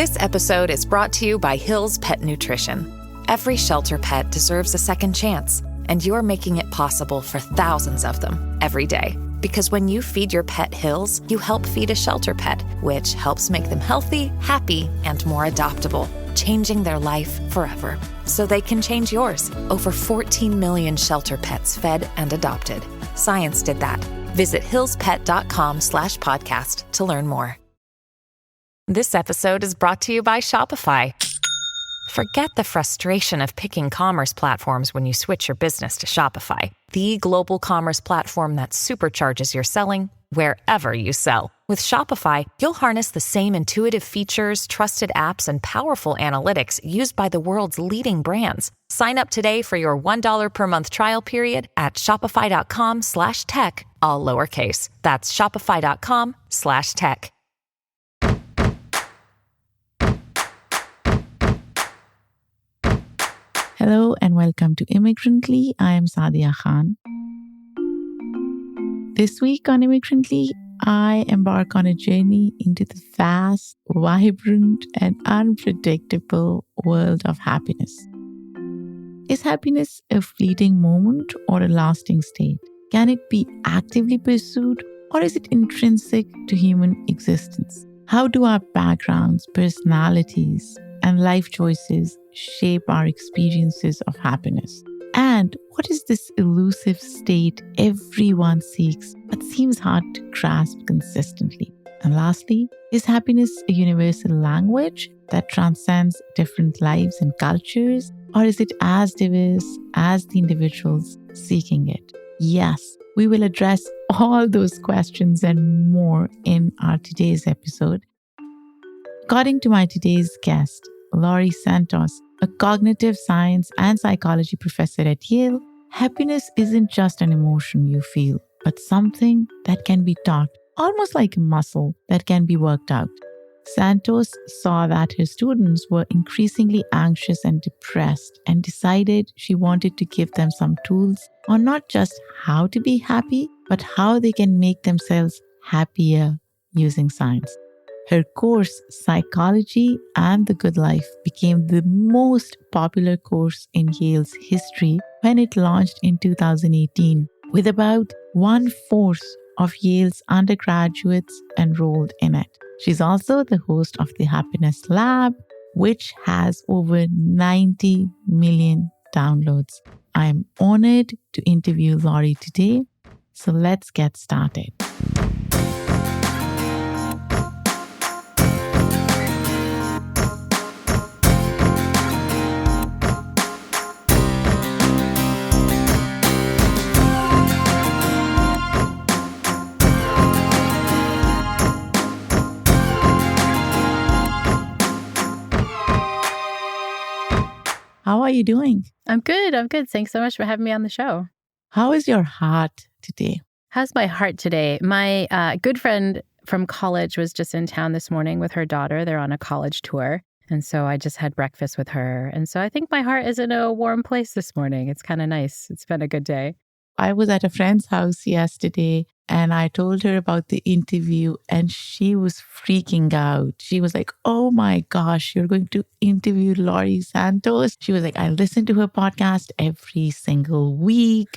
This episode is brought to you by Hill's Pet Nutrition. Every shelter pet deserves a second chance, and you're making it possible for thousands of them every day. Because when you feed your pet Hill's, you help feed a shelter pet, which helps make them healthy, happy, and more adoptable, changing their life forever. So they can change yours. Over 14 million shelter pets fed and adopted. Science did that. Visit hillspet.com/podcast to learn more. This episode is brought to you by Shopify. Forget the frustration of picking commerce platforms when you switch your business to Shopify, the global commerce platform that supercharges your selling wherever you sell. With Shopify, you'll harness the same intuitive features, trusted apps, and powerful analytics used by the world's leading brands. Sign up today for your $1 per month trial period at shopify.com/tech, all lowercase. That's shopify.com/tech. Hello and welcome to Immigrantly. I am Sadia Khan. This week on Immigrantly, I embark on a journey into the vast, vibrant, and unpredictable world of happiness. Is happiness a fleeting moment or a lasting state? Can it be actively pursued or is it intrinsic to human existence? How do our backgrounds, personalities, and life choices shape our experiences of happiness? And what is this elusive state everyone seeks but seems hard to grasp consistently? And lastly, is happiness a universal language that transcends different lives and cultures? Or is it as diverse as the individuals seeking it? Yes, we will address all those questions and more in our today's episode. According to my today's guest, Laurie Santos, a cognitive science and psychology professor at Yale, happiness isn't just an emotion you feel, but something that can be taught, almost like a muscle that can be worked out. Santos saw that her students were increasingly anxious and depressed and decided she wanted to give them some tools on not just how to be happy, but how they can make themselves happier using science. Her course, Psychology and the Good Life, became the most popular course in Yale's history when it launched in 2018, with about 1/4 of Yale's undergraduates enrolled in it. She's also the host of the Happiness Lab, which has over 90 million downloads. I'm honored to interview Laurie today, so let's get started. How are you doing? I'm good. Thanks so much for having me on the show. How is your heart today? How's my heart today? My good friend from college was just in town this morning with her daughter. They're on a college tour. And so I just had breakfast with her. And so I think my heart is in a warm place this morning. It's kind of nice. It's been a good day. I was at a friend's house yesterday and I told her about the interview and she was freaking out. She was like, oh my gosh, you're going to interview Laurie Santos. She was like, I listen to her podcast every single week.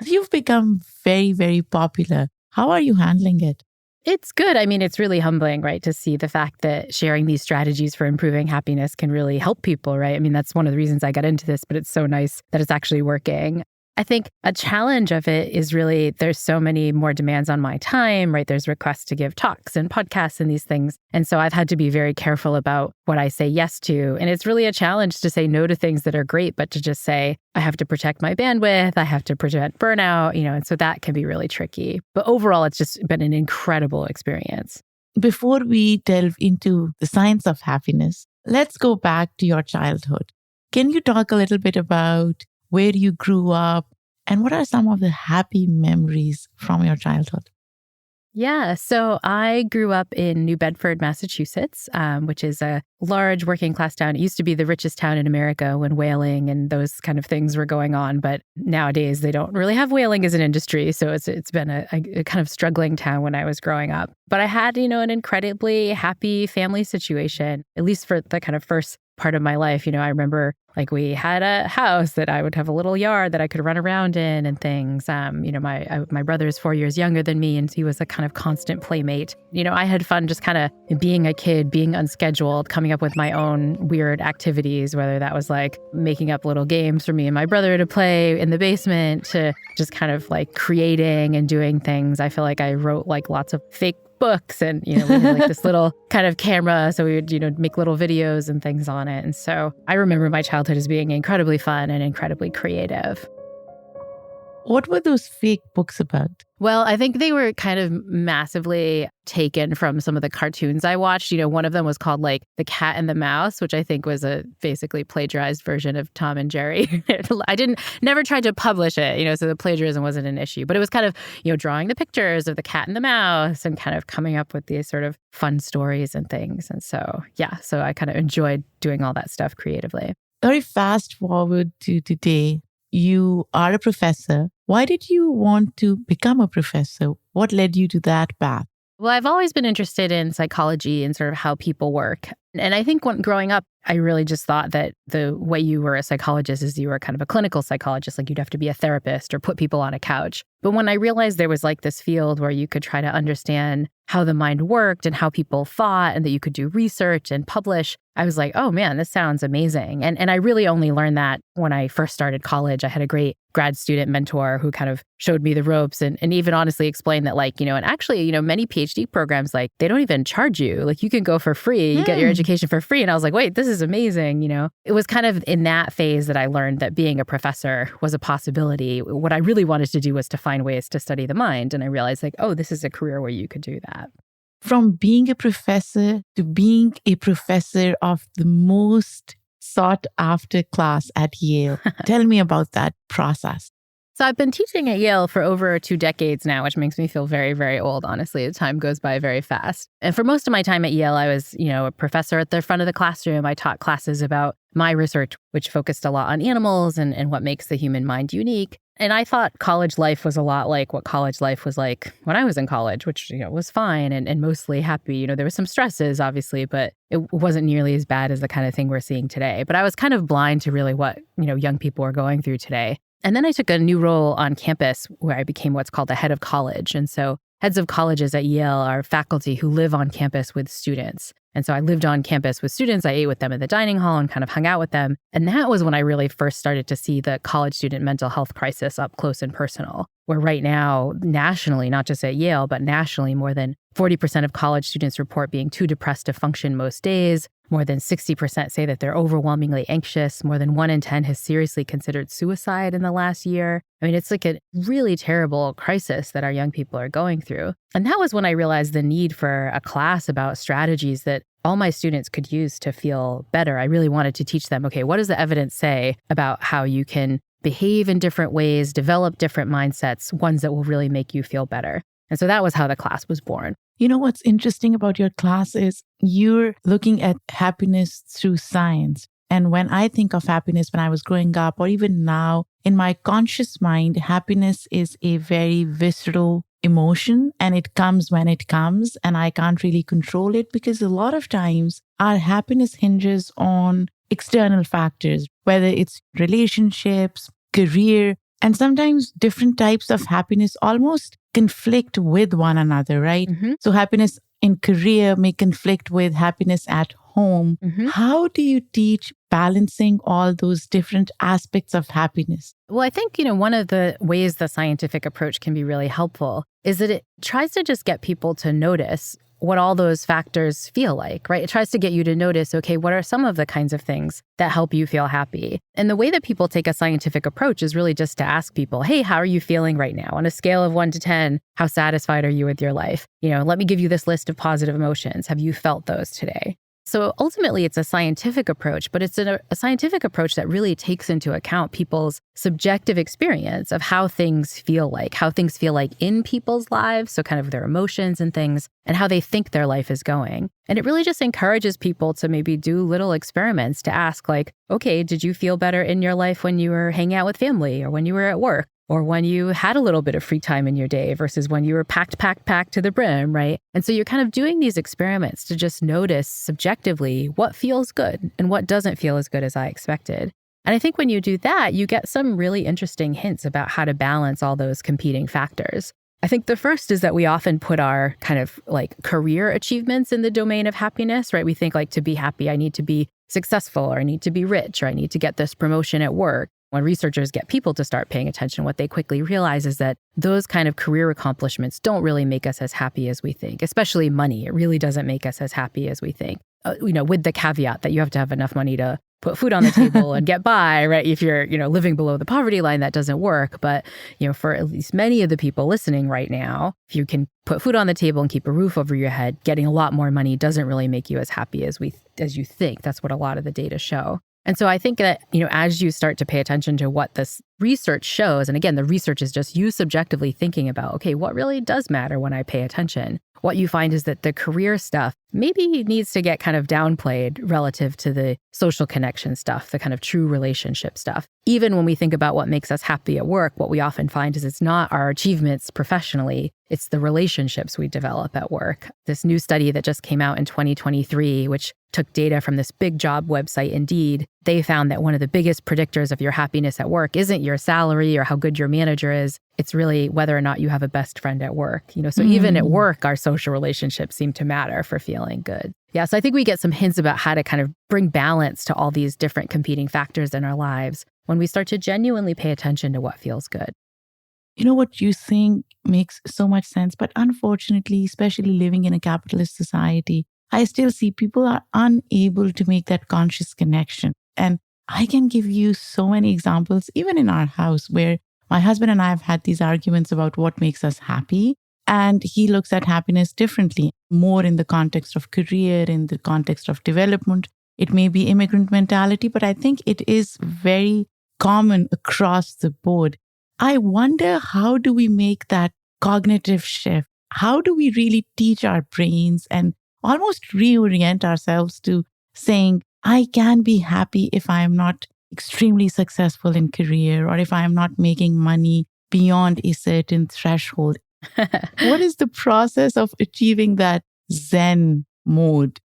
You've become very, very popular. How are you handling it? It's good. I mean, it's really humbling, right, to see the fact that sharing these strategies for improving happiness can really help people, right? I mean, that's one of the reasons I got into this, but it's so nice that it's actually working. I think a challenge of it is really there's so many more demands on my time, right? There's requests to give talks and podcasts and these things. And so I've had to be very careful about what I say yes to. And it's really a challenge to say no to things that are great, but to just say, I have to protect my bandwidth, I have to prevent burnout, and so that can be really tricky. But overall, it's just been an incredible experience. Before we delve into the science of happiness, let's go back to your childhood. Can you talk a little bit about where you grew up and what are some of the happy memories from your childhood? Yeah. So I grew up in New Bedford, Massachusetts, which is a large working class town. It used to be the richest town in America when whaling and those kind of things were going on. But nowadays they don't really have whaling as an industry. So it's been a kind of struggling town when I was growing up. But I had, an incredibly happy family situation, at least for the kind of first part of my life. I remember we had a house that I would have a little yard that I could run around in and things. My brother is 4 years younger than me, and he was a kind of constant playmate. I had fun just kind of being a kid, being unscheduled, coming up with my own weird activities, whether that was making up little games for me and my brother to play in the basement, to just kind of creating and doing things. I feel like I wrote lots of fake books, and we had this little kind of camera, so we would make little videos and things on it. And so I remember my childhood as being incredibly fun and incredibly creative. What were those fake books about? Well, I think they were kind of massively taken from some of the cartoons I watched. One of them was called The Cat and the Mouse, which I think was a basically plagiarized version of Tom and Jerry. I never tried to publish it, so the plagiarism wasn't an issue. But it was kind of, drawing the pictures of the cat and the mouse and kind of coming up with these sort of fun stories and things. And so, so I kind of enjoyed doing all that stuff creatively. Very fast forward to today. You are a professor. Why did you want to become a professor? What led you to that path? Well, I've always been interested in psychology and sort of how people work. And I think growing up, I really just thought that the way you were a psychologist is you were kind of a clinical psychologist, you'd have to be a therapist or put people on a couch. But when I realized there was this field where you could try to understand how the mind worked and how people thought, and that you could do research and publish, I was like, oh man, this sounds amazing. And I really only learned that when I first started college. I had a great grad student mentor who kind of showed me the ropes and even honestly explained that and actually, many PhD programs, they don't even charge you. You can go for free, you get your education for free. And I was like, wait, this is amazing. It was kind of in that phase that I learned that being a professor was a possibility. What I really wanted to do was to find ways to study the mind. And I realized oh, this is a career where you could do that. From being a professor to being a professor of the most sought after class at Yale. Tell me about that process. So I've been teaching at Yale for over 2 decades now, which makes me feel very, very old, honestly. The time goes by very fast. And for most of my time at Yale, I was, a professor at the front of the classroom. I taught classes about my research, which focused a lot on animals and what makes the human mind unique. And I thought college life was a lot like what college life was like when I was in college, which, was fine and mostly happy. There were some stresses, obviously, but it wasn't nearly as bad as the kind of thing we're seeing today. But I was kind of blind to really what, young people are going through today. And then I took a new role on campus where I became what's called the head of college. And so heads of colleges at Yale are faculty who live on campus with students. And so I lived on campus with students. I ate with them in the dining hall and kind of hung out with them. And that was when I really first started to see the college student mental health crisis up close and personal, where right now, nationally, not just at Yale, but nationally, more than 40% of college students report being too depressed to function most days. More than 60% say that they're overwhelmingly anxious. More than 1 in 10 has seriously considered suicide in the last year. I mean, it's a really terrible crisis that our young people are going through. And that was when I realized the need for a class about strategies that all my students could use to feel better. I really wanted to teach them, okay, what does the evidence say about how you can behave in different ways, develop different mindsets, ones that will really make you feel better. And so that was how the class was born. What's interesting about your class is you're looking at happiness through science. And when I think of happiness when I was growing up, or even now, in my conscious mind, happiness is a very visceral emotion, and it comes when it comes, and I can't really control it because a lot of times our happiness hinges on external factors, whether it's relationships, career, and sometimes different types of happiness almost conflict with one another, right? Mm-hmm. So happiness in career may conflict with happiness at home. Mm-hmm. How do you teach balancing all those different aspects of happiness? Well, I think, one of the ways the scientific approach can be really helpful is that it tries to just get people to notice what all those factors feel like, right? It tries to get you to notice, okay, what are some of the kinds of things that help you feel happy? And the way that people take a scientific approach is really just to ask people, hey, how are you feeling right now? On a scale of 1 to 10, how satisfied are you with your life? Let me give you this list of positive emotions. Have you felt those today? So ultimately, it's a scientific approach, but it's a scientific approach that really takes into account people's subjective experience of how things feel like in people's lives, so kind of their emotions and things, and how they think their life is going. And it really just encourages people to maybe do little experiments to ask like, okay, did you feel better in your life when you were hanging out with family or when you were at work? Or when you had a little bit of free time in your day versus when you were packed to the brim, right? And so you're kind of doing these experiments to just notice subjectively what feels good and what doesn't feel as good as I expected. And I think when you do that, you get some really interesting hints about how to balance all those competing factors. I think the first is that we often put our kind of like career achievements in the domain of happiness, right? We think like to be happy, I need to be successful or I need to be rich or I need to get this promotion at work. When researchers get people to start paying attention, what they quickly realize is that those kind of career accomplishments don't really make us as happy as we think, especially money. It really doesn't make us as happy as we think, with the caveat that you have to have enough money to put food on the table and get by, right? If you're, living below the poverty line, that doesn't work. But, for at least many of the people listening right now, if you can put food on the table and keep a roof over your head, getting a lot more money doesn't really make you as happy as you think. That's what a lot of the data show. And so I think that, as you start to pay attention to what this research shows, and again, the research is just you subjectively thinking about, okay, what really does matter when I pay attention? What you find is that the career stuff maybe needs to get kind of downplayed relative to the social connection stuff, the kind of true relationship stuff. Even when we think about what makes us happy at work, what we often find is it's not our achievements professionally, it's the relationships we develop at work. This new study that just came out in 2023, which took data from this big job website, Indeed, they found that one of the biggest predictors of your happiness at work isn't your salary or how good your manager is. It's really whether or not you have a best friend at work. So even at work, our social relationships seem to matter for feeling good. Yeah, so I think we get some hints about how to kind of bring balance to all these different competing factors in our lives when we start to genuinely pay attention to what feels good. What you think makes so much sense, but unfortunately, especially living in a capitalist society, I still see people are unable to make that conscious connection. And I can give you so many examples, even in our house, where my husband and I have had these arguments about what makes us happy. And he looks at happiness differently, more in the context of career, in the context of development. It may be immigrant mentality, but I think it is very common across the board. I wonder, how do we make that cognitive shift? How do we really teach our brains and almost reorient ourselves to saying, I can be happy if I am not extremely successful in career or if I am not making money beyond a certain threshold. What is the process of achieving that Zen mode?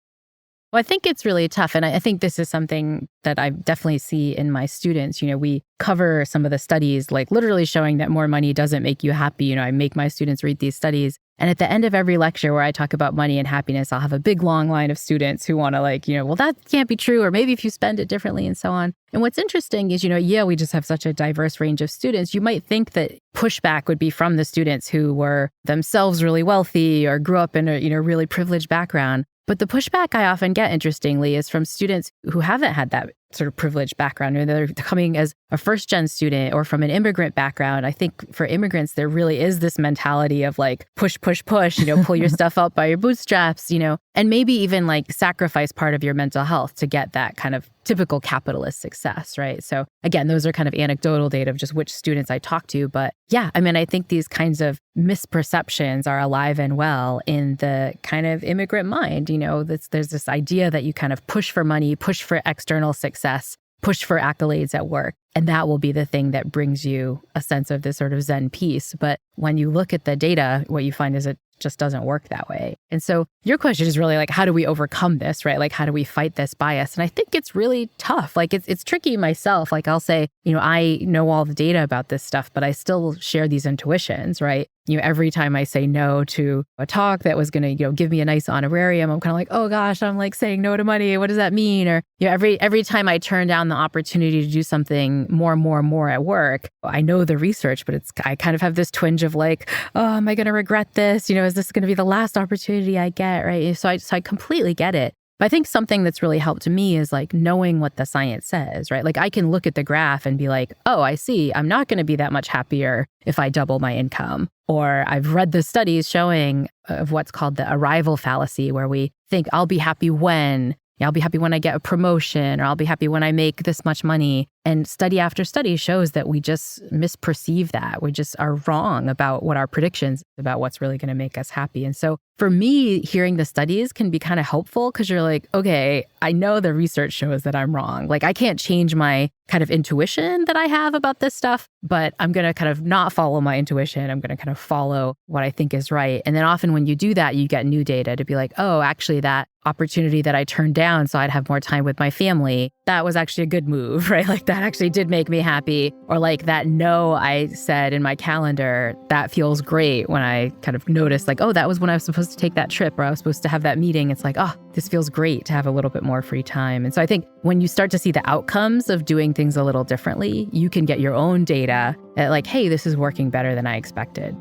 Well, I think it's really tough. And I think this is something that I definitely see in my students. We cover some of the studies, like literally showing that more money doesn't make you happy. I make my students read these studies. And at the end of every lecture where I talk about money and happiness, I'll have a big long line of students who want to well, that can't be true. Or maybe if you spend it differently and so on. And what's interesting is, at Yale, we just have such a diverse range of students. You might think that pushback would be from the students who were themselves really wealthy or grew up in a, really privileged background. But the pushback I often get, interestingly, is from students who haven't had that sort of privileged background, or they're coming as a first-gen student or from an immigrant background. I think for immigrants, there really is this mentality of like, push, pull your stuff up by your bootstraps, and maybe even like sacrifice part of your mental health to get that kind of typical capitalist success, right? So again, those are kind of anecdotal data of just which students I talk to. But yeah, I think these kinds of misperceptions are alive and well in the kind of immigrant mind. There's this idea that you kind of push for money, push for external success, push for accolades at work. And that will be the thing that brings you a sense of this sort of Zen peace. But when you look at the data, what you find is it just doesn't work that way. And so your question is really like, how do we overcome this, right? Like, how do we fight this bias? And I think it's really tough. Like, it's tricky myself. Like, I'll say, I know all the data about this stuff, but I still share these intuitions, right? Every time I say no to a talk that was going to, give me a nice honorarium, I'm kind of like, oh gosh, I'm like saying no to money. What does that mean? Or, every time I turn down the opportunity to do something more at work, I know the research, but I kind of have this twinge of like, oh, am I going to regret this? Is this going to be the last opportunity I get, right? So I completely get it. But I think something that's really helped me is like knowing what the science says, right? Like I can look at the graph and be like, oh, I see, I'm not going to be that much happier if I double my income. Or I've read the studies showing of what's called the arrival fallacy, where we think I'll be happy when I'll be happy when I get a promotion, or I'll be happy when I make this much money. And study after study shows that we just misperceive that. We just are wrong about what our predictions about what's really going to make us happy. And so for me, hearing the studies can be kind of helpful because you're like, okay, I know the research shows that I'm wrong. Like I can't change my kind of intuition that I have about this stuff, but I'm going to kind of not follow my intuition. I'm going to kind of follow what I think is right. And then often when you do that, you get new data to be like, oh, actually that opportunity that I turned down so I'd have more time with my family, that was actually a good move, right? Like that actually did make me happy. Or like that no I said in my calendar, that feels great when I kind of noticed like, oh, that was when I was supposed to take that trip or I was supposed to have that meeting. It's like, oh, this feels great to have a little bit more free time. And so I think when you start to see the outcomes of doing things a little differently, you can get your own data at like, hey, this is working better than I expected.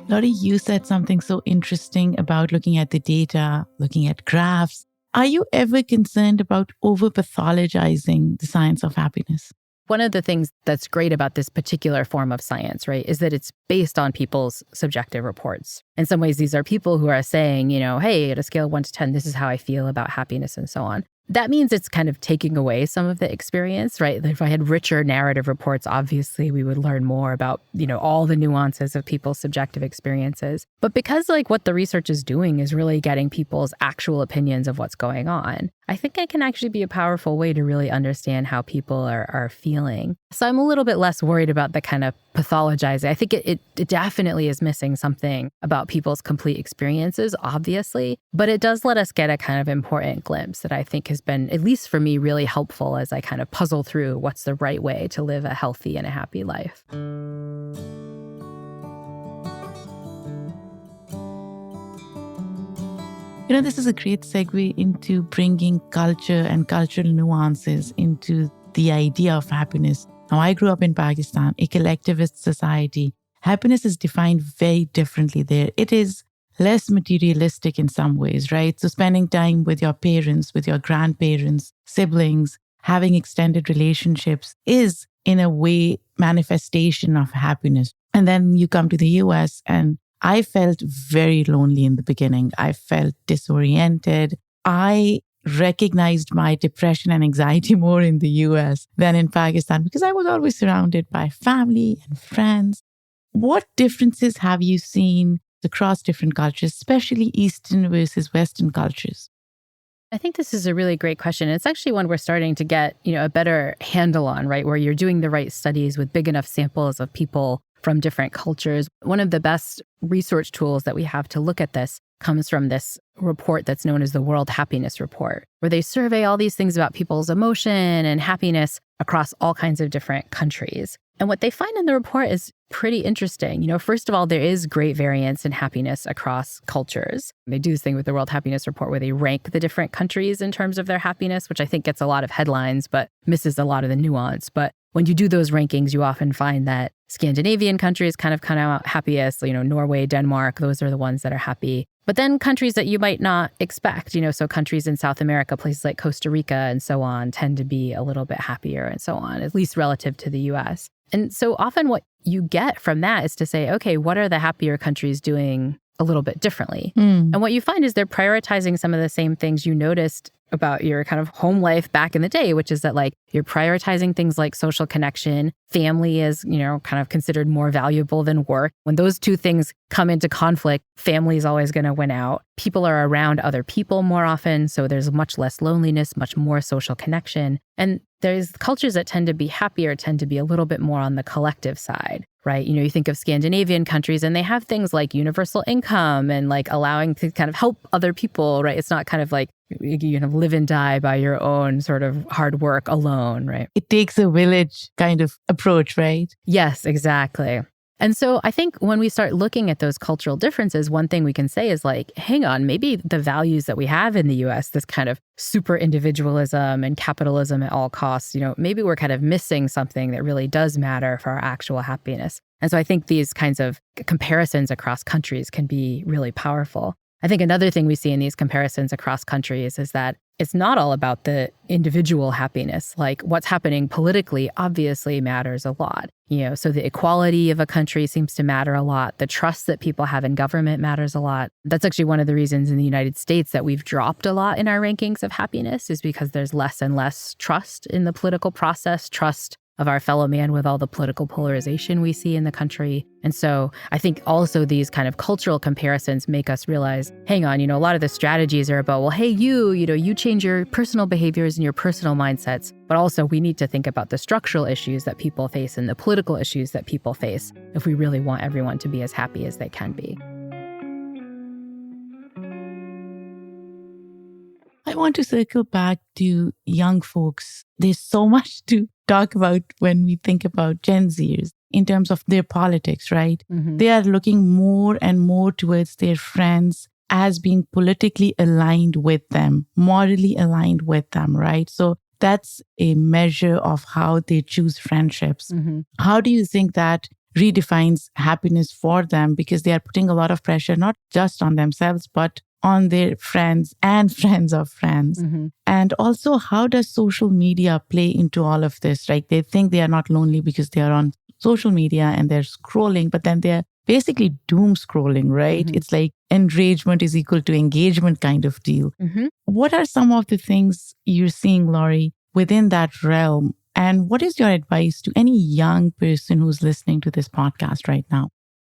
Laurie, you said something so interesting about looking at the data, looking at graphs. Are you ever concerned about over-pathologizing the science of happiness? One of the things that's great about this particular form of science, right, is that it's based on people's subjective reports. In some ways, these are people who are saying, hey, at a scale of 1 to 10, this is how I feel about happiness and so on. That means it's kind of taking away some of the experience, right? If I had richer narrative reports, obviously we would learn more about, all the nuances of people's subjective experiences. But because like what the research is doing is really getting people's actual opinions of what's going on, I think it can actually be a powerful way to really understand how people are feeling. So I'm a little bit less worried about the kind of pathologizing. I think it definitely is missing something about people's complete experiences, obviously, but it does let us get a kind of important glimpse that I think has been, at least for me, really helpful as I kind of puzzle through what's the right way to live a healthy and a happy life. This is a great segue into bringing culture and cultural nuances into the idea of happiness. Now, I grew up in Pakistan, a collectivist society. Happiness is defined very differently there. It is less materialistic in some ways, right? So spending time with your parents, with your grandparents, siblings, having extended relationships is, in a way, manifestation of happiness. And then you come to the US, and I felt very lonely in the beginning. I felt disoriented. I recognized my depression and anxiety more in the US than in Pakistan because I was always surrounded by family and friends. What differences have you seen across different cultures, especially Eastern versus Western cultures? I think this is a really great question. It's actually one we're starting to get, a better handle on, right? Where you're doing the right studies with big enough samples of people from different cultures. One of the best research tools that we have to look at this comes from this report that's known as the World Happiness Report, where they survey all these things about people's emotion and happiness across all kinds of different countries. And what they find in the report is pretty interesting. First of all, there is great variance in happiness across cultures. They do this thing with the World Happiness Report where they rank the different countries in terms of their happiness, which I think gets a lot of headlines, but misses a lot of the nuance. But when you do those rankings, you often find that Scandinavian countries kind of come out happiest, Norway, Denmark, those are the ones that are happy. But then countries that you might not expect, so countries in South America, places like Costa Rica and so on, tend to be a little bit happier and so on, at least relative to the US. And so often what you get from that is to say, okay, what are the happier countries doing a little bit differently? And what you find is they're prioritizing some of the same things you noticed about your kind of home life back in the day, which is that like you're prioritizing things like social connection. Family is, kind of considered more valuable than work. When those two things come into conflict, family is always going to win out. People are around other people more often, so there's much less loneliness, much more social connection. And there's cultures that tend to be happier, tend to be a little bit more on the collective side, right? You think of Scandinavian countries and they have things like universal income and like allowing to kind of help other people, right? It's not kind of like you live and die by your own sort of hard work alone, right? It takes a village kind of approach, right? Yes, exactly. And so I think when we start looking at those cultural differences, one thing we can say is like, hang on, maybe the values that we have in the US, this kind of super individualism and capitalism at all costs, maybe we're kind of missing something that really does matter for our actual happiness. And so I think these kinds of comparisons across countries can be really powerful. I think another thing we see in these comparisons across countries is that it's not all about the individual happiness. Like what's happening politically obviously matters a lot. So the equality of a country seems to matter a lot. The trust that people have in government matters a lot. That's actually one of the reasons in the United States that we've dropped a lot in our rankings of happiness, is because there's less and less trust in the political process, trust of our fellow man with all the political polarization we see in the country. And so I think also these kind of cultural comparisons make us realize, hang on, a lot of the strategies are about, well, hey, you change your personal behaviors and your personal mindsets. But also we need to think about the structural issues that people face and the political issues that people face if we really want everyone to be as happy as they can be. I want to circle back to young folks. There's so much to talk about when we think about Gen Zers in terms of their politics, right? Mm-hmm. They are looking more and more towards their friends as being politically aligned with them, morally aligned with them, right? So that's a measure of how they choose friendships. Mm-hmm. How do you think that redefines happiness for them? Because they are putting a lot of pressure, not just on themselves, but on their friends and friends of friends. Mm-hmm. And also, how does social media play into all of this, right? They think they are not lonely because they are on social media and they're scrolling, but then they're basically doom scrolling, right? Mm-hmm. It's like enragement is equal to engagement kind of deal. Mm-hmm. What are some of the things you're seeing, Laurie, within that realm? And what is your advice to any young person who's listening to this podcast right now?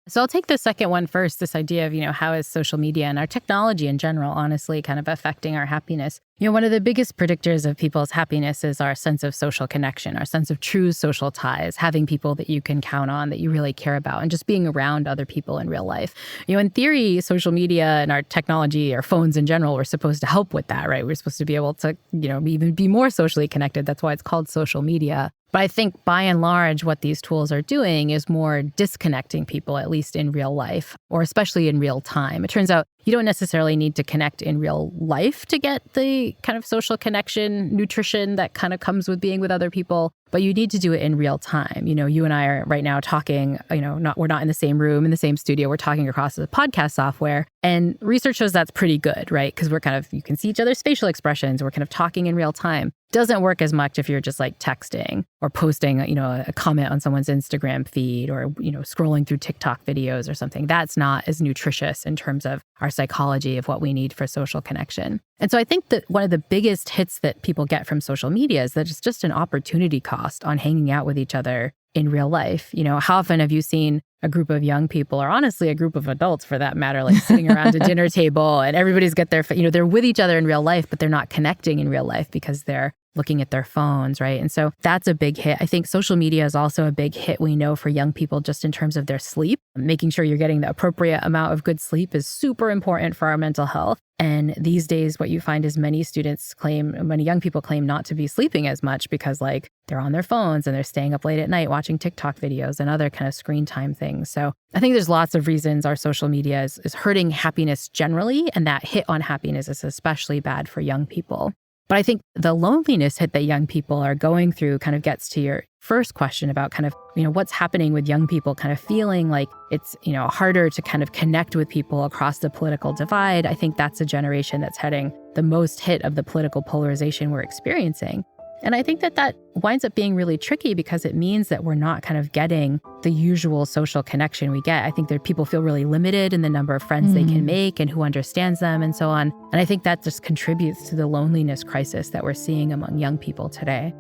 So I'll take the second one first, this idea of, how is social media and our technology in general, honestly, kind of affecting our happiness. One of the biggest predictors of people's happiness is our sense of social connection, our sense of true social ties, having people that you can count on, that you really care about, and just being around other people in real life. In theory, social media and our technology, our phones in general, we're supposed to help with that, right? We're supposed to be able to, even be more socially connected. That's why it's called social media. But I think by and large, what these tools are doing is more disconnecting people, at least in real life, or especially in real time. It turns out you don't necessarily need to connect in real life to get the kind of social connection, nutrition that kind of comes with being with other people, but you need to do it in real time. You and I are right now talking, we're not in the same room, in the same studio, we're talking across the podcast software. And research shows that's pretty good, right? Because you can see each other's facial expressions, we're kind of talking in real time. Doesn't work as much if you're just like texting or posting, a comment on someone's Instagram feed or, scrolling through TikTok videos or something. That's not as nutritious in terms of our psychology of what we need for social connection. And so I think that one of the biggest hits that people get from social media is that it's just an opportunity cost on hanging out with each other in real life. How often have you seen a group of young people, or honestly a group of adults for that matter, like sitting around a dinner table and everybody's got their, they're with each other in real life, but they're not connecting in real life because they're looking at their phones, right? And so that's a big hit. I think social media is also a big hit, we know, for young people just in terms of their sleep. Making sure you're getting the appropriate amount of good sleep is super important for our mental health. And these days, what you find is many young people claim not to be sleeping as much because they're on their phones and they're staying up late at night watching TikTok videos and other kind of screen time things. So I think there's lots of reasons our social media is hurting happiness generally, and that hit on happiness is especially bad for young people. But I think the loneliness hit that young people are going through kind of gets to your first question about kind of, what's happening with young people kind of feeling like it's, harder to kind of connect with people across the political divide. I think that's a generation that's heading the most hit of the political polarization we're experiencing. And I think that winds up being really tricky because it means that we're not kind of getting the usual social connection we get. I think that people feel really limited in the number of friends they can make and who understands them and so on. And I think that just contributes to the loneliness crisis that we're seeing among young people today.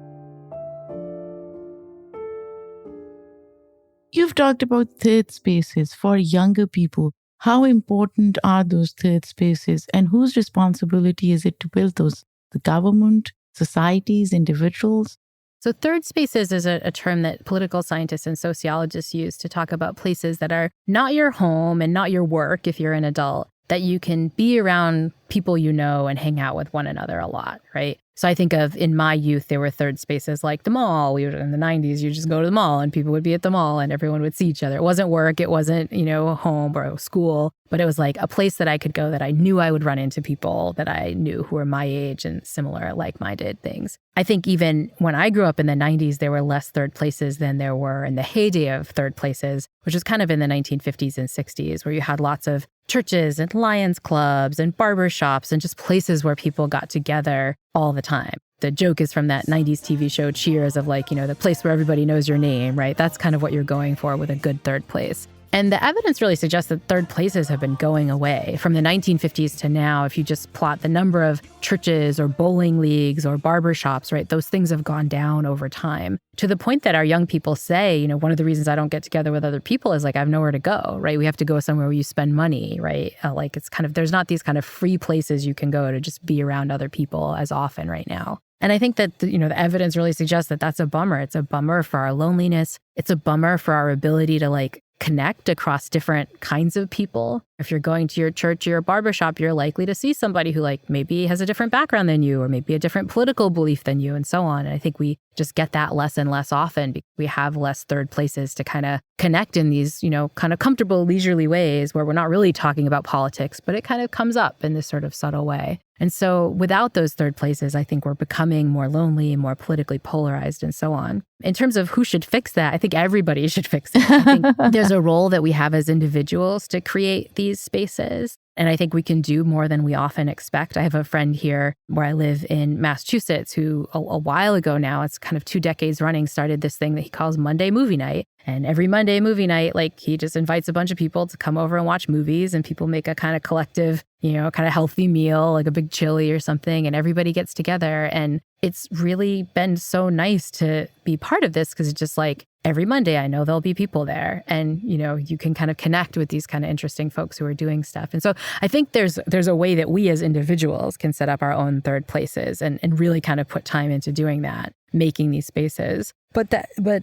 You've talked about third spaces for younger people. How important are those third spaces, and whose responsibility is it to build those? The government, societies, individuals? So third spaces is a term that political scientists and sociologists use to talk about places that are not your home and not your work if you're an adult, that you can be around people and hang out with one another a lot, right? So I think of in my youth, there were third spaces like the mall. In the 90s, you just go to the mall and people would be at the mall and everyone would see each other. It wasn't work. It wasn't, home or school, but it was like a place that I could go that I knew I would run into people that I knew who were my age and similar like-minded things. I think even when I grew up in the 90s, there were less third places than there were in the heyday of third places, which was kind of in the 1950s and 60s, where you had lots of churches and Lions clubs and barber shops and just places where people got together all the time. The joke is from that 90s TV show Cheers of like, the place where everybody knows your name, right? That's kind of what you're going for with a good third place. And the evidence really suggests that third places have been going away from the 1950s to now. If you just plot the number of churches or bowling leagues or barbershops, right, those things have gone down over time to the point that our young people say, one of the reasons I don't get together with other people is like, I have nowhere to go, right? We have to go somewhere where you spend money, right? Like it's kind of, there's not these kind of free places you can go to just be around other people as often right now. And I think that, the evidence really suggests that that's a bummer. It's a bummer for our loneliness. It's a bummer for our ability to like connect across different kinds of people. If you're going to your church or your barbershop, you're likely to see somebody who like maybe has a different background than you or maybe a different political belief than you and so on. And I think we just get that less and less often because we have less third places to kind of connect in these, kind of comfortable, leisurely ways where we're not really talking about politics, but it kind of comes up in this sort of subtle way. And so without those third places, I think we're becoming more lonely, more politically polarized and so on. In terms of who should fix that, I think everybody should fix it. I think there's a role that we have as individuals to create these spaces. And I think we can do more than we often expect. I have a friend here where I live in Massachusetts who a while ago now, it's kind of 2 decades running, started this thing that he calls Monday Movie Night. And every Monday movie night, like he just invites a bunch of people to come over and watch movies and people make a kind of collective, kind of healthy meal, like a big chili or something. And everybody gets together. And it's really been so nice to be part of this because it's just like every Monday, I know there'll be people there and, you can kind of connect with these kind of interesting folks who are doing stuff. And so I think there's a way that we as individuals can set up our own third places and really kind of put time into doing that, making these spaces. But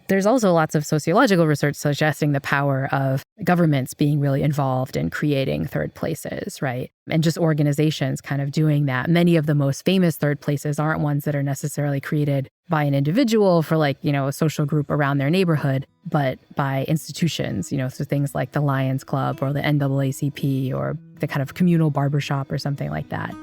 there's also lots of sociological research suggesting the power of governments being really involved in creating third places, right? And just organizations kind of doing that. Many of the most famous third places aren't ones that are necessarily created by an individual for like, a social group around their neighborhood, but by institutions, so things like the Lions Club or the NAACP or the kind of communal barbershop or something like that.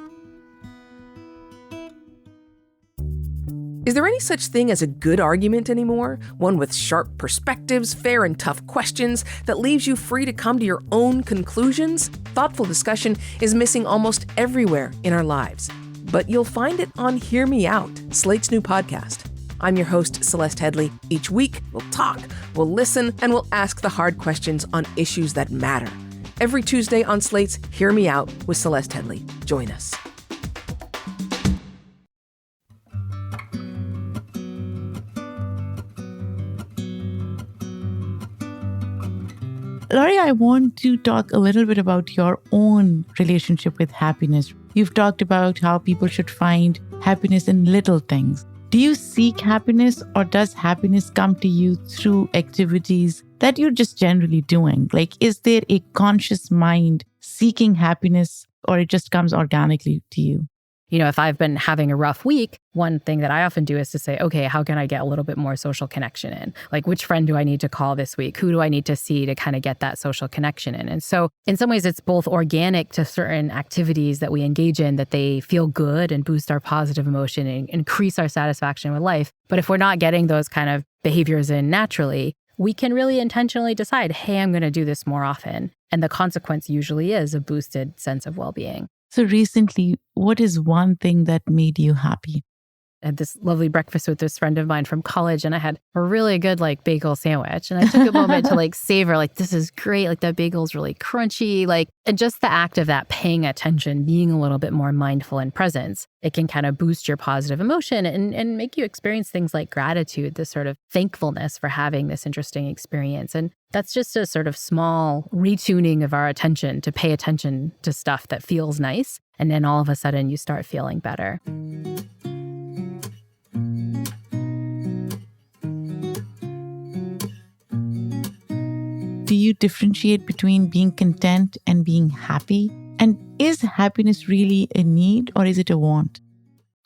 Is there any such thing as a good argument anymore? One with sharp perspectives, fair and tough questions that leaves you free to come to your own conclusions? Thoughtful discussion is missing almost everywhere in our lives. But you'll find it on Hear Me Out, Slate's new podcast. I'm your host, Celeste Headlee. Each week, we'll talk, we'll listen, and we'll ask the hard questions on issues that matter. Every Tuesday on Slate's Hear Me Out with Celeste Headlee. Join us. Laurie, I want to talk a little bit about your own relationship with happiness. You've talked about how people should find happiness in little things. Do you seek happiness or does happiness come to you through activities that you're just generally doing? Like, is there a conscious mind seeking happiness or it just comes organically to you? If I've been having a rough week, one thing that I often do is to say, okay, how can I get a little bit more social connection in? Like, which friend do I need to call this week? Who do I need to see to kind of get that social connection in? And so in some ways, it's both organic to certain activities that we engage in that they feel good and boost our positive emotion and increase our satisfaction with life. But if we're not getting those kind of behaviors in naturally, we can really intentionally decide, hey, I'm going to do this more often. And the consequence usually is a boosted sense of well-being. So recently, what is one thing that made you happy? I had this lovely breakfast with this friend of mine from college, and I had a really good bagel sandwich. And I took a moment to savor, this is great. That bagel's really crunchy. And just the act of that paying attention, being a little bit more mindful and presence, it can kind of boost your positive emotion and make you experience things like gratitude, this sort of thankfulness for having this interesting experience. And that's just a sort of small retuning of our attention to pay attention to stuff that feels nice. And then all of a sudden you start feeling better. Do you differentiate between being content and being happy? And is happiness really a need or is it a want?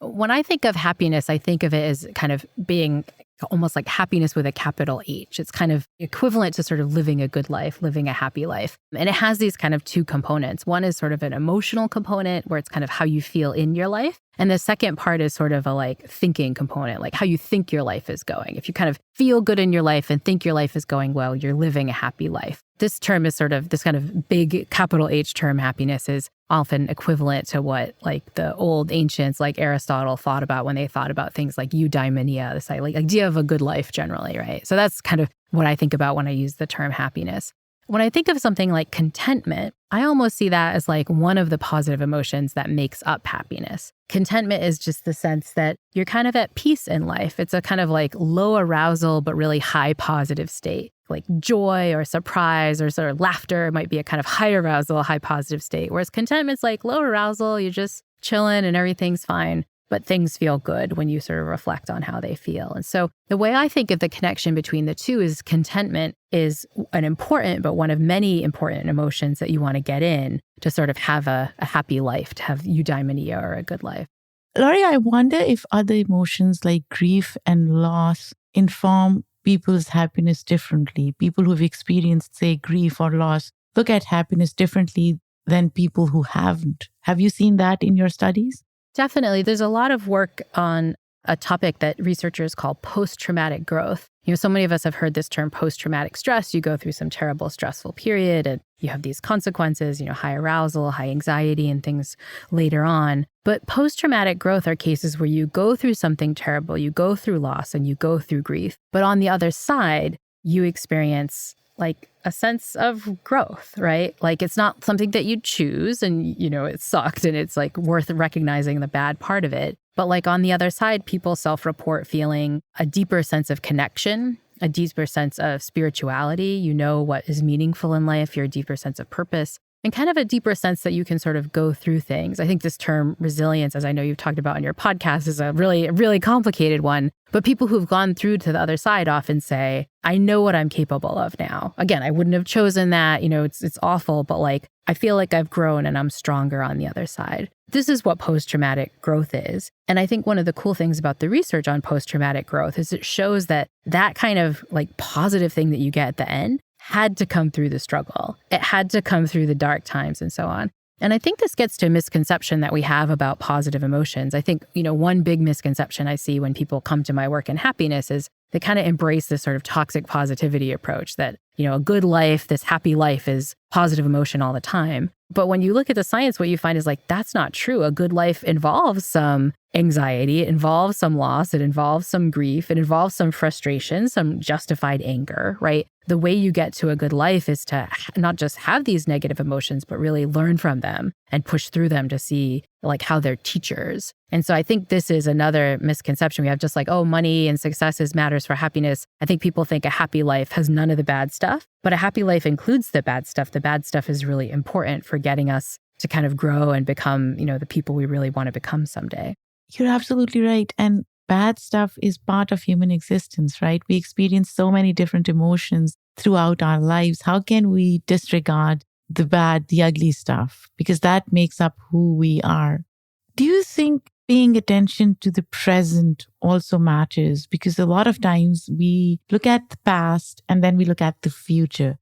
When I think of happiness, I think of it as kind of being almost like happiness with a capital H. It's kind of equivalent to sort of living a good life, living a happy life. And it has these kind of two components. One is sort of an emotional component where it's kind of how you feel in your life. And the second part is sort of a like thinking component, like how you think your life is going. If you kind of feel good in your life and think your life is going well, you're living a happy life. This term is sort of this kind of big capital H term, happiness, is often equivalent to what like the old ancients like Aristotle thought about when they thought about things like eudaimonia, this like idea of a good life generally, right? So that's kind of what I think about when I use the term happiness. When I think of something like contentment, I almost see that as like one of the positive emotions that makes up happiness. Contentment is just the sense that you're kind of at peace in life. It's a kind of like low arousal, but really high positive state. Like joy or surprise or sort of laughter might be a kind of high arousal, high positive state. Whereas contentment's like low arousal, you're just chilling and everything's fine. But things feel good when you sort of reflect on how they feel. And so the way I think of the connection between the two is contentment is an important, but one of many important emotions that you want to get in to sort of have a happy life, to have eudaimonia or a good life. Laurie, I wonder if other emotions like grief and loss inform people's happiness differently. People who've experienced, say, grief or loss look at happiness differently than people who haven't. Have you seen that in your studies? Definitely. There's a lot of work on a topic that researchers call post-traumatic growth. So many of us have heard this term post-traumatic stress. You go through some terrible, stressful period and you have these consequences, high arousal, high anxiety and things later on. But post-traumatic growth are cases where you go through something terrible, you go through loss and you go through grief. But on the other side, you experience like a sense of growth, right? Like it's not something that you choose and, it sucked and it's like worth recognizing the bad part of it. But like on the other side, people self-report feeling a deeper sense of connection, a deeper sense of spirituality. You know what is meaningful in life, your deeper sense of purpose, and kind of a deeper sense that you can sort of go through things. I think this term resilience, as I know you've talked about on your podcast, is a really complicated one. But people who've gone through to the other side often say, I know what I'm capable of now. Again, I wouldn't have chosen that. It's awful, but like, I feel like I've grown and I'm stronger on the other side. This is what post-traumatic growth is. And I think one of the cool things about the research on post-traumatic growth is it shows that that kind of like positive thing that you get at the end had to come through the struggle. It had to come through the dark times and so on. And I think this gets to a misconception that we have about positive emotions. I think, one big misconception I see when people come to my work in happiness is they kind of embrace this sort of toxic positivity approach that, a good life, this happy life is positive emotion all the time. But when you look at the science, what you find is like, that's not true. A good life involves some anxiety, it involves some loss, it involves some grief, it involves some frustration, some justified anger, right? The way you get to a good life is to not just have these negative emotions, but really learn from them and push through them to see like how they're teachers. And so I think this is another misconception we have, just like, oh, money and success matters for happiness. I think people think a happy life has none of the bad stuff, but a happy life includes the bad stuff. The bad stuff is really important for getting us to kind of grow and become, the people we really want to become someday. You're absolutely right. And bad stuff is part of human existence, right? We experience so many different emotions throughout our lives. How can we disregard the bad, the ugly stuff? Because that makes up who we are. Do you think paying attention to the present also matters? Because a lot of times we look at the past and then we look at the future.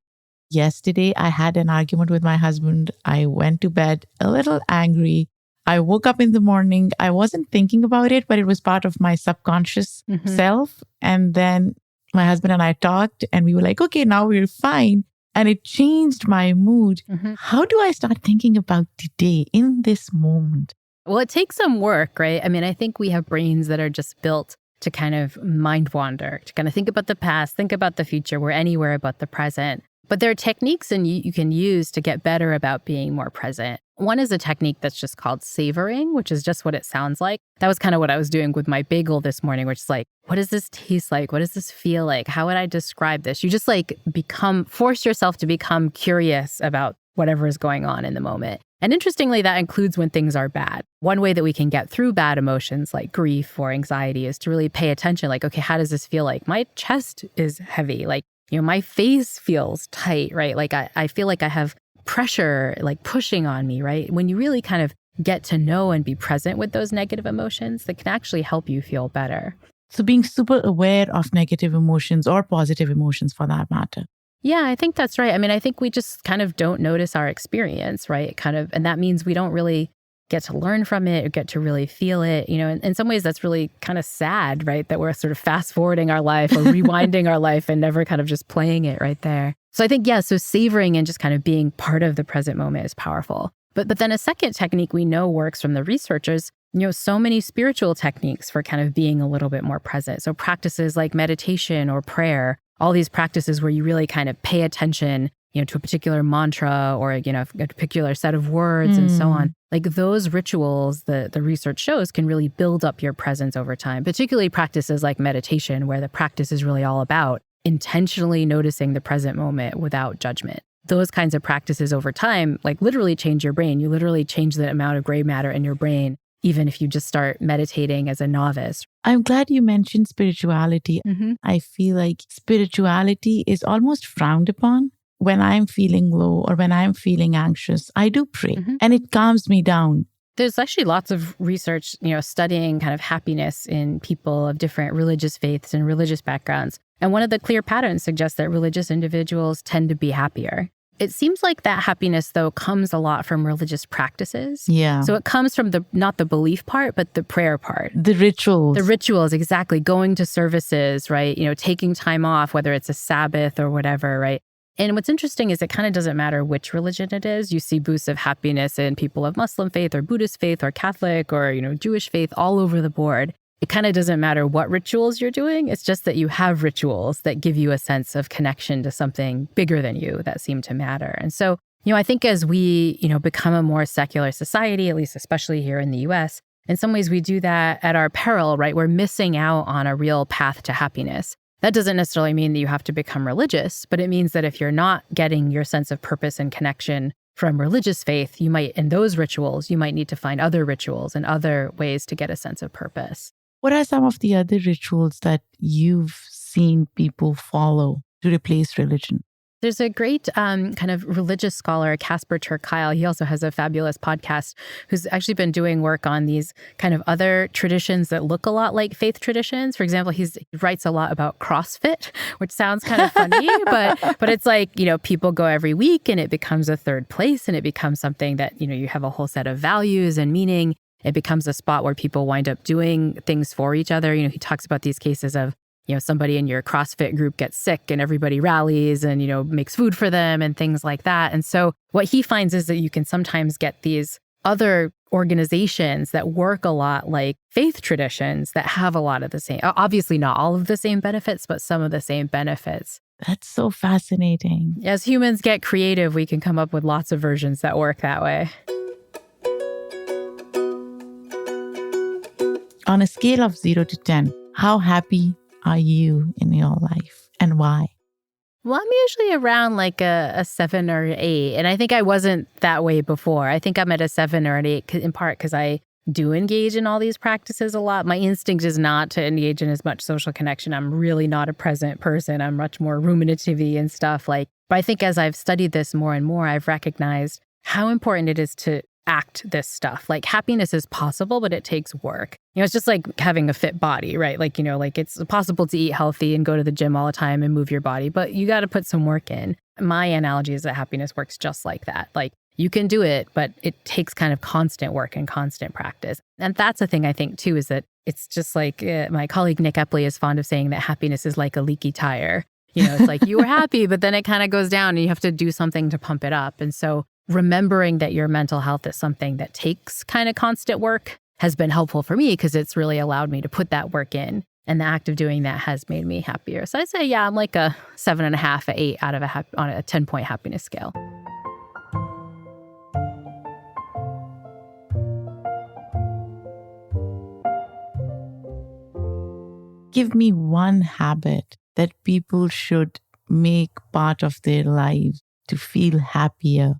Yesterday, I had an argument with my husband. I went to bed a little angry. I woke up in the morning. I wasn't thinking about it, but it was part of my subconscious self. And then my husband and I talked and we were like, okay, now we're fine. And it changed my mood. How do I start thinking about the day in this moment? Well, it takes some work, right? I mean, I think we have brains that are just built to kind of mind wander, to kind of think about the past, think about the future. We're anywhere but the present. But there are techniques you can use to get better about being more present. One is a technique that's just called savoring, which is just what it sounds like. That was kind of what I was doing with my bagel this morning, which is like, what does this taste like? What does this feel like? How would I describe this? You just like force yourself to become curious about whatever is going on in the moment. And interestingly, that includes when things are bad. One way that we can get through bad emotions like grief or anxiety is to really pay attention. Like, okay, how does this feel like? My chest is heavy. Like, my face feels tight, right? Like I feel like I have pressure like pushing on me, right? When you really kind of get to know and be present with those negative emotions, that can actually help you feel better. So being super aware of negative emotions or positive emotions for that matter. Yeah, I think that's right. I mean, I think we just kind of don't notice our experience, right? And that means we don't really get to learn from it or get to really feel it. In some ways that's really kind of sad, right? That we're sort of fast forwarding our life or rewinding our life and never kind of just playing it right there. So I think, so savoring and just kind of being part of the present moment is powerful. But then a second technique we know works from the researchers, so many spiritual techniques for kind of being a little bit more present. So practices like meditation or prayer, all these practices where you really kind of pay attention, to a particular mantra or, a particular set of words and so on. Like those rituals, the research shows can really build up your presence over time, particularly practices like meditation, where the practice is really all about intentionally noticing the present moment without judgment. Those kinds of practices over time, like literally change your brain. You literally change the amount of gray matter in your brain, even if you just start meditating as a novice. I'm glad you mentioned spirituality. I feel like spirituality is almost frowned upon. When I'm feeling low or when I'm feeling anxious, I do pray and it calms me down. There's actually lots of research, studying kind of happiness in people of different religious faiths and religious backgrounds. And one of the clear patterns suggests that religious individuals tend to be happier. It seems like that happiness, though, comes a lot from religious practices. Yeah. So it comes from not the belief part, but the prayer part. The rituals. The rituals, exactly. Going to services, right? Taking time off, whether it's a Sabbath or whatever, right? And what's interesting is it kind of doesn't matter which religion it is. You see boosts of happiness in people of Muslim faith or Buddhist faith or Catholic or, Jewish faith all over the board. It kind of doesn't matter what rituals you're doing. It's just that you have rituals that give you a sense of connection to something bigger than you that seem to matter. And so, I think as we, become a more secular society, at least especially here in the US, in some ways we do that at our peril, right? We're missing out on a real path to happiness. That doesn't necessarily mean that you have to become religious, but it means that if you're not getting your sense of purpose and connection from religious faith, you might, in those rituals, you might need to find other rituals and other ways to get a sense of purpose. What are some of the other rituals that you've seen people follow to replace religion? There's a great kind of religious scholar, Casper ter Kuile. He also has a fabulous podcast who's actually been doing work on these kind of other traditions that look a lot like faith traditions. For example, he writes a lot about CrossFit, which sounds kind of funny, but it's like, people go every week and it becomes a third place and it becomes something that, you have a whole set of values and meaning. It becomes a spot where people wind up doing things for each other. He talks about these cases of, somebody in your CrossFit group gets sick and everybody rallies and, makes food for them and things like that. And so what he finds is that you can sometimes get these other organizations that work a lot like faith traditions that have a lot of the same, obviously not all of the same benefits, but some of the same benefits. That's so fascinating. As humans get creative, we can come up with lots of versions that work that way. On a scale of 0 to 10, how happy are you in your life and why? Well, I'm usually around like a 7 or 8. And I think I wasn't that way before. I think I'm at a 7 or an 8 in part because I do engage in all these practices a lot. My instinct is not to engage in as much social connection. I'm really not a present person. I'm much more ruminative-y and stuff. But I think as I've studied this more and more, I've recognized how important it is to act this stuff. Like happiness is possible, but it takes work. It's just like having a fit body, right? It's possible to eat healthy and go to the gym all the time and move your body, but you got to put some work in. My analogy is that happiness works just like that. You can do it, but it takes kind of constant work and constant practice. And that's the thing I think too, is that it's just like my colleague Nick Epley is fond of saying that happiness is like a leaky tire. It's like you were happy, but then it kind of goes down and you have to do something to pump it up. And so remembering that your mental health is something that takes kind of constant work has been helpful for me because it's really allowed me to put that work in. And the act of doing that has made me happier. So I say, I'm like a 7.5, 8 out of on a 10-point happiness scale. Give me one habit that people should make part of their lives to feel happier.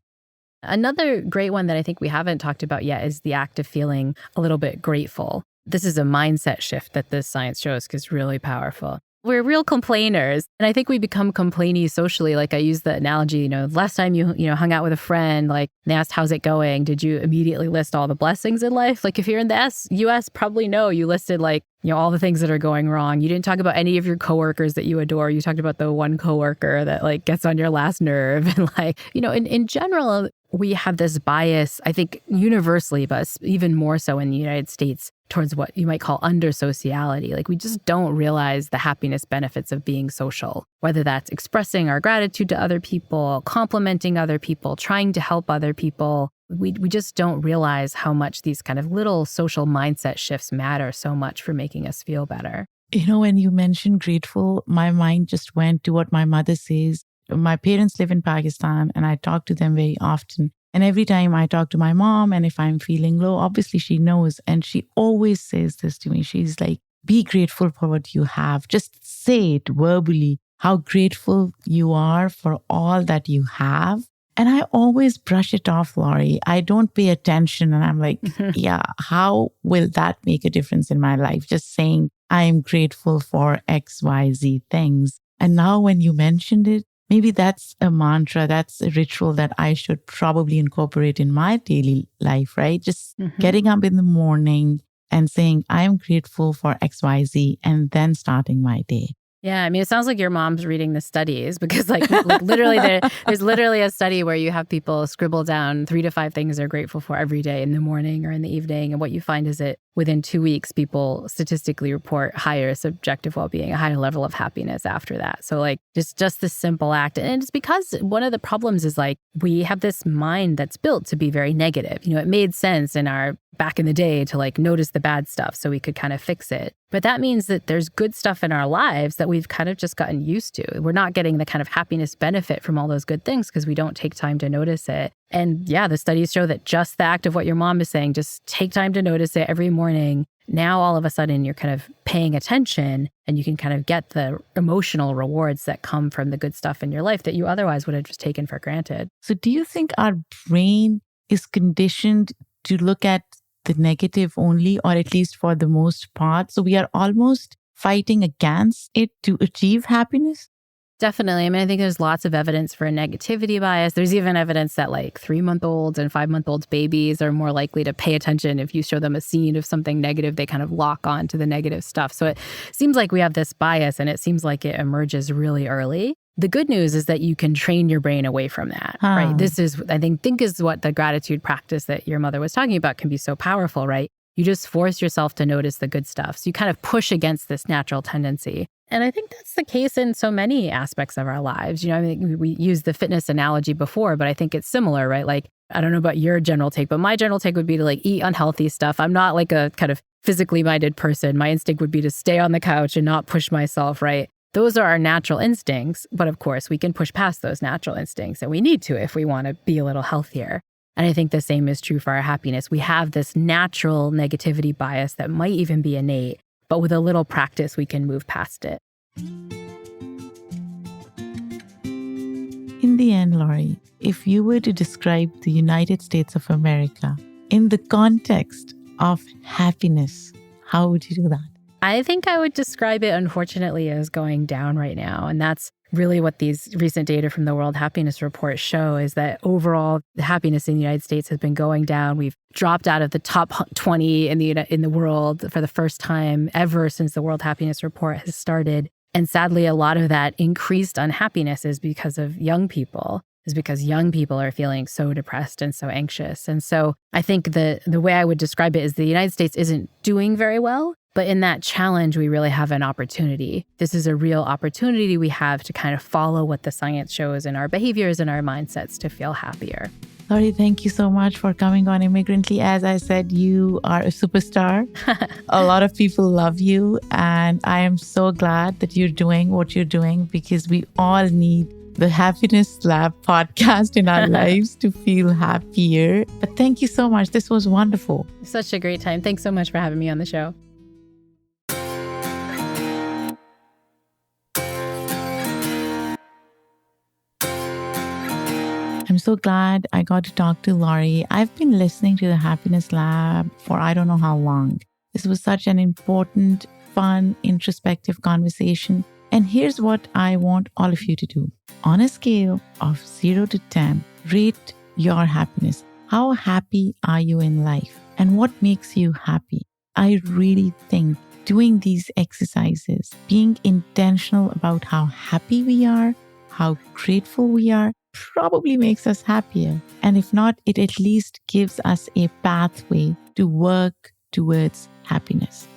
Another great one that I think we haven't talked about yet is the act of feeling a little bit grateful. This is a mindset shift that this science shows is really powerful. We're real complainers. And I think we become complainy socially. Like I use the analogy, last time you hung out with a friend, they asked, how's it going? Did you immediately list all the blessings in life? If you're in the US, probably no, you listed all the things that are going wrong. You didn't talk about any of your coworkers that you adore. You talked about the one coworker that gets on your last nerve. And in general, we have this bias, I think universally, but even more so in the United States, towards what you might call under-sociality. Like we just don't realize the happiness benefits of being social, whether that's expressing our gratitude to other people, complimenting other people, trying to help other people. We just don't realize how much these kind of little social mindset shifts matter so much for making us feel better. You know, when you mentioned grateful, my mind just went to what my mother says. My parents live in Pakistan and I talk to them very often. And every time I talk to my mom and if I'm feeling low, obviously she knows. And she always says this to me. She's like, be grateful for what you have. Just say it verbally, how grateful you are for all that you have. And I always brush it off, Laurie. I don't pay attention. And I'm like, yeah, how will that make a difference in my life? Just saying, I am grateful for X, Y, Z things. And now when you mentioned it, maybe that's a mantra, that's a ritual that I should probably incorporate in my daily life, right? Just getting up in the morning and saying, I am grateful for X, Y, Z, and then starting my day. Yeah, I mean, it sounds like your mom's reading the studies because like literally there's literally a study where you have people scribble down 3 to 5 things they're grateful for every day in the morning or in the evening. And what you find is that within 2 weeks, people statistically report higher subjective well-being, a higher level of happiness after that. So like just this simple act. And it's because one of the problems is like we have this mind that's built to be very negative. You know, it made sense in our back in the day to like notice the bad stuff so we could kind of fix it. But that means that there's good stuff in our lives that we've kind of just gotten used to. We're not getting the kind of happiness benefit from all those good things because we don't take time to notice it. And yeah, the studies show that just the act of what your mom is saying, just take time to notice it every morning. Now, all of a sudden, you're kind of paying attention and you can kind of get the emotional rewards that come from the good stuff in your life that you otherwise would have just taken for granted. So do you think our brain is conditioned to look at the negative only, or at least for the most part? So we are almost fighting against it to achieve happiness? Definitely. I mean, I think there's lots of evidence for a negativity bias. There's even evidence that like 3-month-olds and 5-month-olds babies are more likely to pay attention. If you show them a scene of something negative, they kind of lock on to the negative stuff. So it seems like we have this bias and it seems like it emerges really early. The good news is that you can train your brain away from that, right? This is, I think is what the gratitude practice that your mother was talking about can be so powerful, right? You just force yourself to notice the good stuff. So you kind of push against this natural tendency. And I think that's the case in so many aspects of our lives. You know, I mean, we used the fitness analogy before, but I think it's similar, right? Like, I don't know about your general take, but my general take would be to like eat unhealthy stuff. I'm not like a kind of physically minded person. My instinct would be to stay on the couch and not push myself, right? Those are our natural instincts. But of course, we can push past those natural instincts and we need to if we want to be a little healthier. And I think the same is true for our happiness. We have this natural negativity bias that might even be innate, but with a little practice, we can move past it. In the end, Laurie, if you were to describe the United States of America in the context of happiness, how would you do that? I think I would describe it, unfortunately, as going down right now. And that's really what these recent data from the World Happiness Report show, is that overall the happiness in the United States has been going down. We've dropped out of the top 20 in the world for the first time ever since the World Happiness Report has started. And sadly, a lot of that increased unhappiness is because of young people, is because young people are feeling so depressed and so anxious. And so I think the way I would describe it is the United States isn't doing very well. But in that challenge, we really have an opportunity. This is a real opportunity we have to kind of follow what the science shows in our behaviors and our mindsets to feel happier. Laurie, thank you so much for coming on Immigrantly. As I said, you are a superstar. A lot of people love you. And I am so glad that you're doing what you're doing because we all need the Happiness Lab podcast in our lives to feel happier. But thank you so much. This was wonderful. Such a great time. Thanks so much for having me on the show. I'm so glad I got to talk to Laurie. I've been listening to the Happiness Lab for I don't know how long. This was such an important, fun, introspective conversation. And here's what I want all of you to do. On a scale of 0 to 10, rate your happiness. How happy are you in life? And what makes you happy? I really think doing these exercises, being intentional about how happy we are, how grateful we are, probably makes us happier. And if not, it at least gives us a pathway to work towards happiness.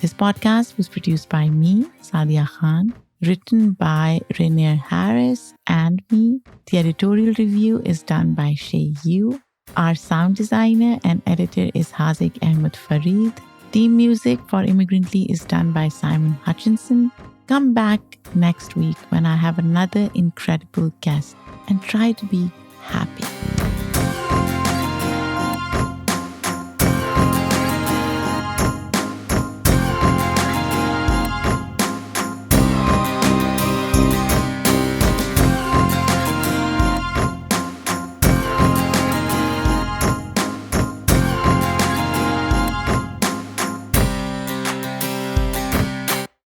This podcast was produced by me, Sadia Khan, written by Rainier Harris and me. The editorial review is done by Shay Yu. Our sound designer and editor is Hazik Ahmed Farid. Theme music for Immigrantly is done by Simon Hutchinson. Come back next week when I have another incredible guest and try to be happy.